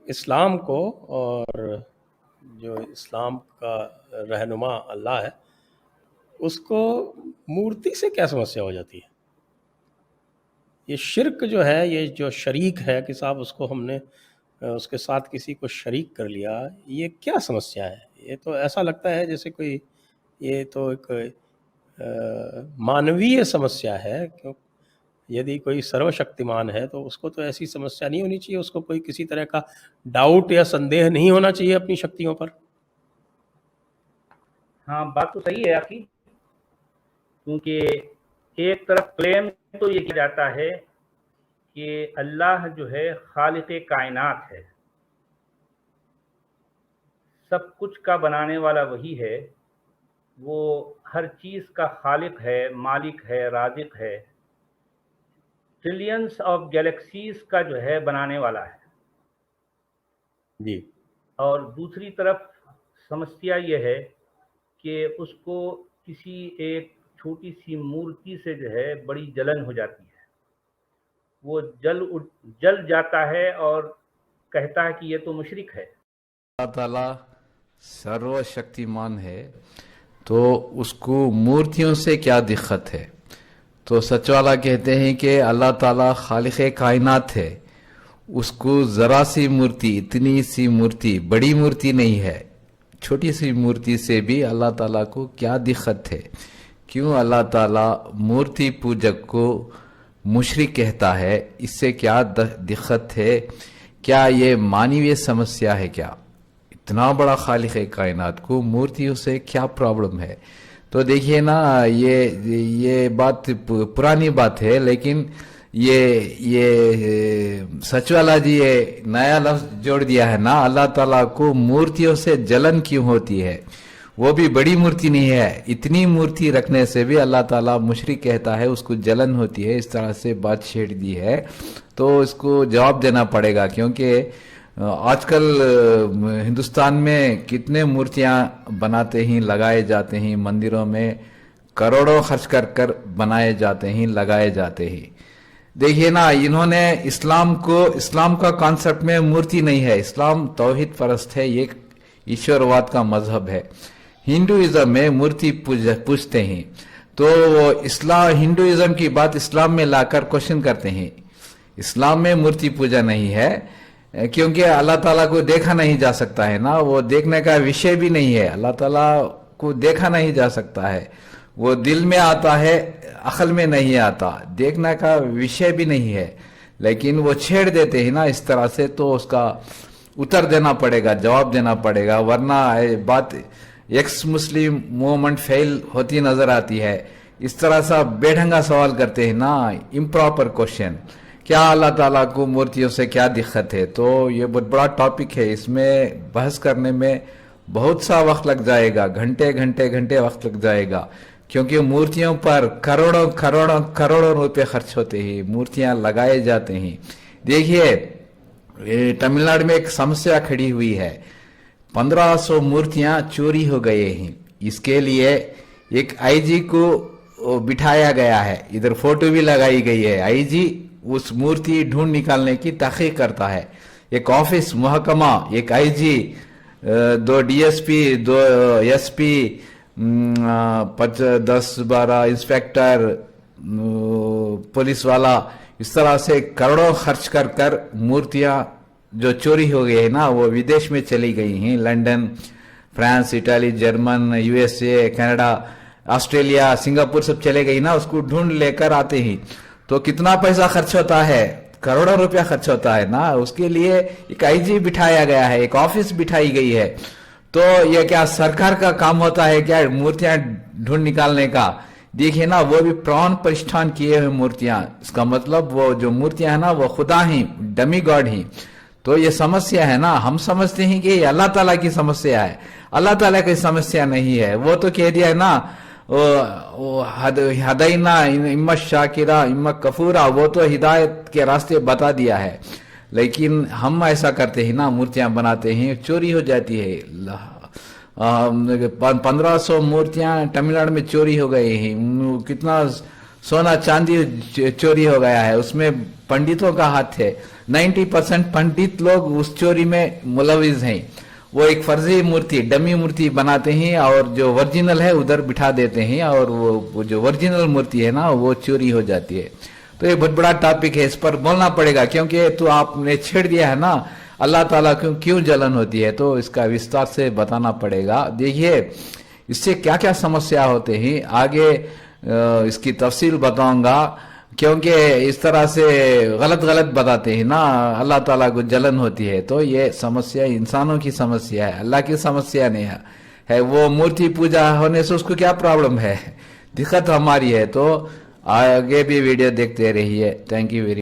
इस्लाम को और जो इस्लाम का रहनुमा अल्लाह है, उसको मूर्ति से क्या समस्या हो जाती है? ये शिर्क जो है, ये जो शरीक है कि साहब उसको हमने उसके साथ किसी को शरीक कर लिया, ये क्या समस्या है? ये तो ऐसा लगता है जैसे कोई, ये तो एक मानवीय समस्या है। क्यों? यदि कोई सर्वशक्तिमान है तो उसको तो ऐसी समस्या नहीं होनी चाहिए, उसको कोई किसी तरह का डाउट या संदेह नहीं होना चाहिए अपनी शक्तियों पर। हाँ, बात तो सही है आपकी, क्योंकि एक तरफ क्लेम तो ये किया जाता है कि अल्लाह जो है खालिक़े कायनात है, सब कुछ का बनाने वाला वही है, वो हर चीज़ का खालिक है, मालिक है, राज़िक है, ट्रिलियंस ऑफ गैलेक्सीज का जो है बनाने वाला है जी। और दूसरी तरफ समस्या ये है कि उसको किसी एक छोटी सी मूर्ति से जो है बड़ी जलन हो जाती है, वो जल जाता है और कहता है कि ये तो मुशरिक है। अल्लाह ताला सर्वशक्तिमान है तो उसको मूर्तियों से क्या दिक्कत है? तो सच वाला कहते हैं कि अल्लाह ताला खालिक़े कायनात है, उसको जरा सी मूर्ति, इतनी सी मूर्ति, बड़ी मूर्ति नहीं है, छोटी सी मूर्ति से भी अल्लाह ताला को क्या दिक्कत है? क्यों अल्लाह ताला मूर्ति पूजक को मुशरिक कहता है? इससे क्या दिक्कत है? क्या ये मानवीय समस्या है? क्या इतना बड़ा खालिक़े कायनात को मूर्तियों से क्या प्रॉब्लम है? तो देखिए ना, ये बात पुरानी बात है, लेकिन ये सच वाला जी ये नया लफ्ज जोड़ दिया है ना, अल्लाह ताला को मूर्तियों से जलन क्यों होती है? वो भी बड़ी मूर्ति नहीं है, इतनी मूर्ति रखने से भी अल्लाह ताला मुशरिक कहता है, उसको जलन होती है। इस तरह से बात छेड़ दी है तो इसको जवाब देना पड़ेगा, क्योंकि आजकल हिंदुस्तान में कितने मूर्तियां बनाते ही लगाए जाते हैं, मंदिरों में करोड़ों खर्च कर कर बनाए जाते हैं, लगाए जाते ही। देखिए ना, इन्होंने इस्लाम का कॉन्सेप्ट में मूर्ति नहीं है, इस्लाम तौहीद परस्त है, ये ईश्वरवाद का मजहब है। हिंदुइज्म में मूर्ति पूजते हैं, तो हिंदुइज्म की बात इस्लाम में लाकर क्वेश्चन करते हैं। इस्लाम में मूर्ति पूजा नहीं है, क्योंकि अल्लाह ताला को देखा नहीं जा सकता है ना, वो देखने का विषय भी नहीं है, अल्लाह ताला को देखा नहीं जा सकता है, वो दिल में आता है, अकल में नहीं आता, देखने का विषय भी नहीं है, लेकिन वो छेड़ देते हैं ना इस तरह से, तो उसका उत्तर देना पड़ेगा, जवाब देना पड़ेगा, वरना बात एक्स मुस्लिम मूवमेंट फेल होती नजर आती है। इस तरह सा बेढंगा सवाल करते हैं ना, इम्प्रॉपर क्वेश्चन। क्या अल्लाह ताला को मूर्तियों से क्या दिक्कत है? तो ये बहुत बड़ा टॉपिक है, इसमें बहस करने में बहुत सा वक्त लग जाएगा, घंटे वक्त लग जाएगा, क्योंकि मूर्तियों पर करोड़ों करोड़ों करोड़ों रुपए खर्च होते हैं, मूर्तियां लगाए जाते हैं। देखिए, तमिलनाडु में एक समस्या खड़ी हुई है, 1500 मूर्तियां चोरी हो गए हैं। इसके लिए एक आईजी को बिठाया गया है, इधर फोटो भी लगाई गई है, आईजी उस मूर्ति ढूंढ निकालने की तहकीक करता है। एक ऑफिस महकमा, एक IG, 2 DSP, 2 SP, 10-12 inspector, police वाला, इस तरह से करोड़ों खर्च कर कर मूर्तियां जो चोरी हो गई है ना, वो विदेश में चली गई हैं। London, France, Italy, German, USA, Canada, Australia, Singapore सब चले गई ना, उसको ढूंढ लेकर आते ही तो कितना पैसा खर्च होता है? करोड़ों रुपया खर्च होता है ना। उसके लिए एक आईजी बिठाया गया है, एक ऑफिस बिठाई गई है। तो ये क्या सरकार का काम होता है क्या मूर्तियां ढूंढ निकालने का? देखिए ना, वो भी प्राण प्रतिष्ठान किए हुए मूर्तियां, इसका मतलब वो जो मूर्तियां है ना, वो खुदा ही, डमी गॉड ही। तो ये समस्या है ना, हम समझते हैं कि अल्लाह ताला की समस्या है, अल्लाह ताला की समस्या नहीं है। वो तो कह दिया है ना, हदैना इम्मा शाकिरा इम्मा कफूरा, वो तो हिदायत के रास्ते बता दिया है। लेकिन हम ऐसा करते हैं ना, मूर्तियां बनाते हैं, चोरी हो जाती है। 1500 मूर्तियां तमिलनाडु में चोरी हो गई हैं। कितना सोना चांदी चोरी हो गया है, उसमें पंडितों का हाथ है। 90% पंडित लोग उस चोरी में मुलविस हैं। वो एक फर्जी मूर्ति, डमी मूर्ति बनाते हैं और जो ओरिजिनल है उधर बिठा देते हैं, और वो जो ओरिजिनल मूर्ति है ना वो चोरी हो जाती है। तो ये बहुत बड़ा टॉपिक है, इस पर बोलना पड़ेगा, क्योंकि तो आपने छेड़ दिया है ना अल्लाह ताला क्यों जलन होती है, तो इसका विस्तार से बताना पड़ेगा। देखिए इससे क्या क्या समस्या होते हैं, आगे इसकी तफसील बताऊंगा, क्योंकि इस तरह से गलत बताते हैं ना अल्लाह ताला को जलन होती है। तो ये समस्या इंसानों की समस्या है, अल्लाह की समस्या नहीं है। वो मूर्ति पूजा होने से उसको क्या प्रॉब्लम है, दिक्कत हमारी है। तो आगे भी वीडियो देखते रहिए। Thank you very